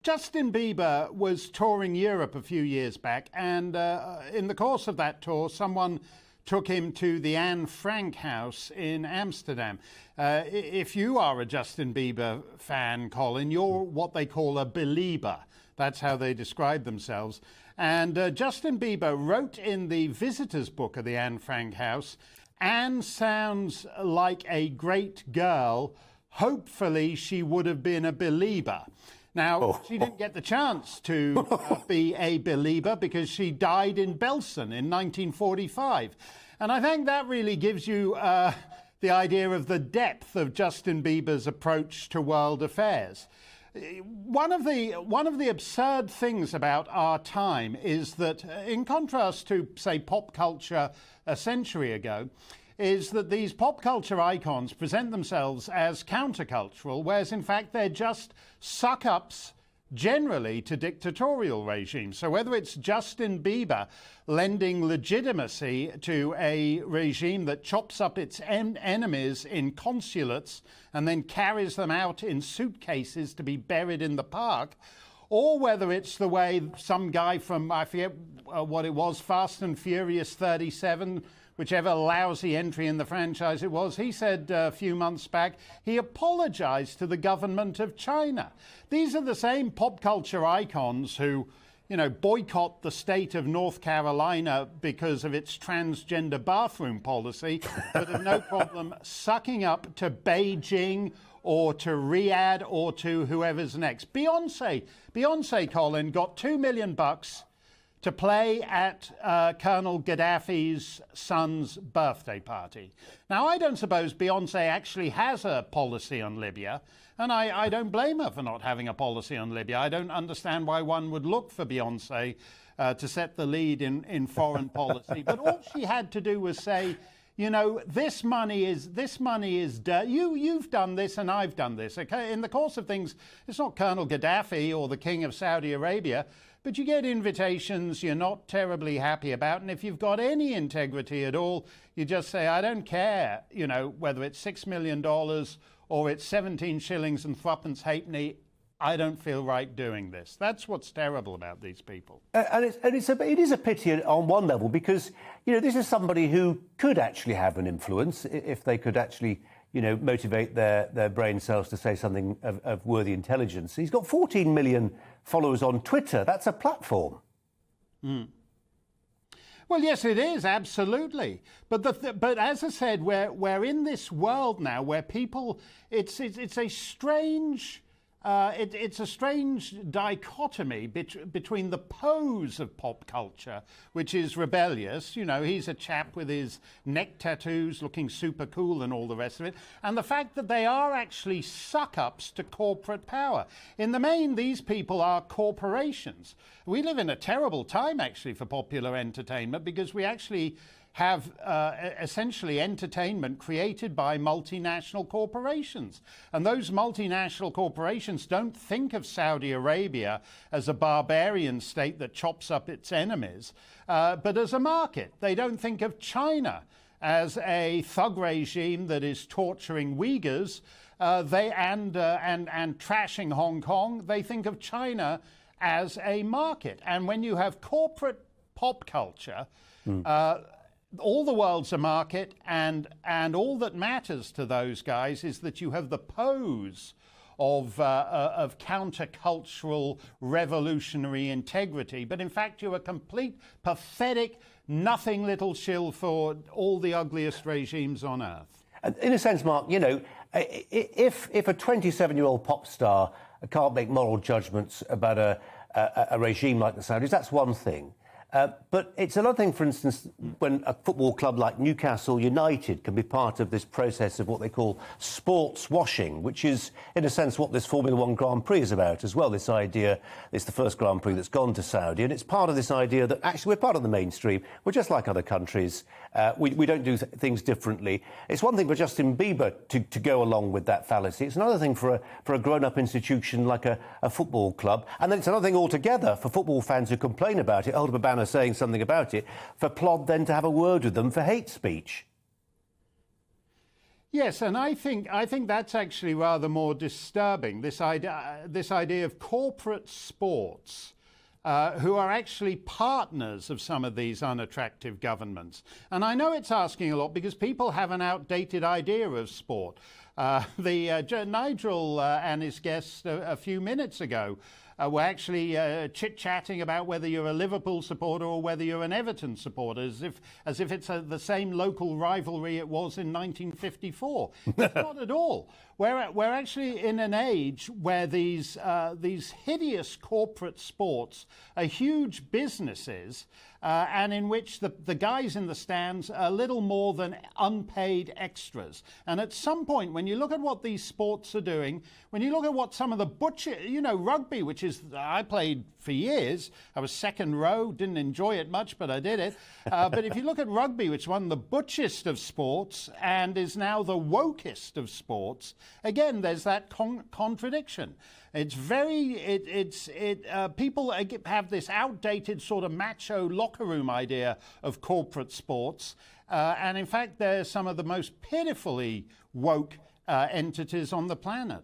Justin Bieber was touring Europe a few years back, and in the course of that tour, someone took him to the Anne Frank house in Amsterdam. If you are a Justin Bieber fan, Colin, you're what they call a belieber. That's how they describe themselves. And Justin Bieber wrote in the visitors book of the Anne Frank house, "Anne sounds like a great girl. Hopefully she would have been a belieber." Now, she didn't get the chance to be a belieber because she died in Belsen in 1945. And I think that really gives you the idea of the depth of Justin Bieber's approach to world affairs. One of the absurd things about our time is that, in contrast to, say, pop culture a century ago, is that these pop culture icons present themselves as countercultural, whereas in fact they're just suck-ups generally to dictatorial regimes. So whether it's Justin Bieber lending legitimacy to a regime that chops up its enemies in consulates and then carries them out in suitcases to be buried in the park, or whether it's the way some guy from, I forget what it was, Fast and Furious 37, whichever lousy entry in the franchise it was, he said a few months back he apologized to the government of China. These are the same pop culture icons who, boycott the state of North Carolina because of its transgender bathroom policy, but have no problem sucking up to Beijing or to Riyadh or to whoever's next. Beyonce, Colin, got $2 million to play at Colonel Gaddafi's son's birthday party. Now, I don't suppose Beyonce actually has a policy on Libya, and I don't blame her for not having a policy on Libya. I don't understand why one would look for Beyonce to set the lead in foreign policy. But all she had to do was say, this money is dirt. You've done this and I've done this. Okay? In the course of things, it's not Colonel Gaddafi or the King of Saudi Arabia, but you get invitations you're not terribly happy about. And if you've got any integrity at all, you just say, I don't care, whether it's $6 million or it's 17 shillings and threepence halfpenny. I don't feel right doing this. That's what's terrible about these people. It is a pity on one level because, this is somebody who could actually have an influence if they could actually, motivate their brain cells to say something of worthy intelligence. He's got 14 million followers on Twitter. That's a platform. Mm. Well, yes, it is, absolutely. But as I said, we're in this world now where people, it's a strange... it's a strange dichotomy between the pose of pop culture, which is rebellious. He's a chap with his neck tattoos looking super cool and all the rest of it, and the fact that they are actually suck-ups to corporate power. In the main, these people are corporations. We live in a terrible time, actually, for popular entertainment because we actually have essentially entertainment created by multinational corporations. And those multinational corporations don't think of Saudi Arabia as a barbarian state that chops up its enemies, but as a market. They don't think of China as a thug regime that is torturing Uyghurs and trashing Hong Kong. They think of China as a market. And when you have corporate pop culture, all the world's a market, and all that matters to those guys is that you have the pose of countercultural revolutionary integrity. But in fact, you're a complete, pathetic, nothing little shill for all the ugliest regimes on earth. In a sense, Mark, if a 27-year-old pop star can't make moral judgments about a regime like the Saudis, that's one thing. But it's another thing, for instance, when a football club like Newcastle United can be part of this process of what they call sports washing, which is, in a sense, what this Formula One Grand Prix is about as well. This idea, it's the first Grand Prix that's gone to Saudi, and it's part of this idea that actually we're part of the mainstream. We're just like other countries. We don't do things differently. It's one thing for Justin Bieber to go along with that fallacy. It's another thing for a grown-up institution like a football club. And then it's another thing altogether for football fans who complain about it, hold up a banner saying something about it, for Plod then to have a word with them for hate speech. Yes, and I think that's actually rather more disturbing. This idea of corporate sports who are actually partners of some of these unattractive governments. And I know it's asking a lot because people have an outdated idea of sport. Nigel and his guest a few minutes ago were actually chit-chatting about whether you're a Liverpool supporter or whether you're an Everton supporter, as if it's the same local rivalry it was in 1954. It's not at all. We're actually in an age where these hideous corporate sports are huge businesses, and in which the guys in the stands are little more than unpaid extras. And at some point, when you look at what these sports are doing, when you look at what some of the rugby, which is, I played for years, I was second row, didn't enjoy it much, but I did it. But if you look at rugby, which is one of the butchest of sports and is now the wokest of sports, again, there's that contradiction. It's people have this outdated sort of macho locker room idea of corporate sports, and in fact, they're some of the most pitifully woke entities on the planet.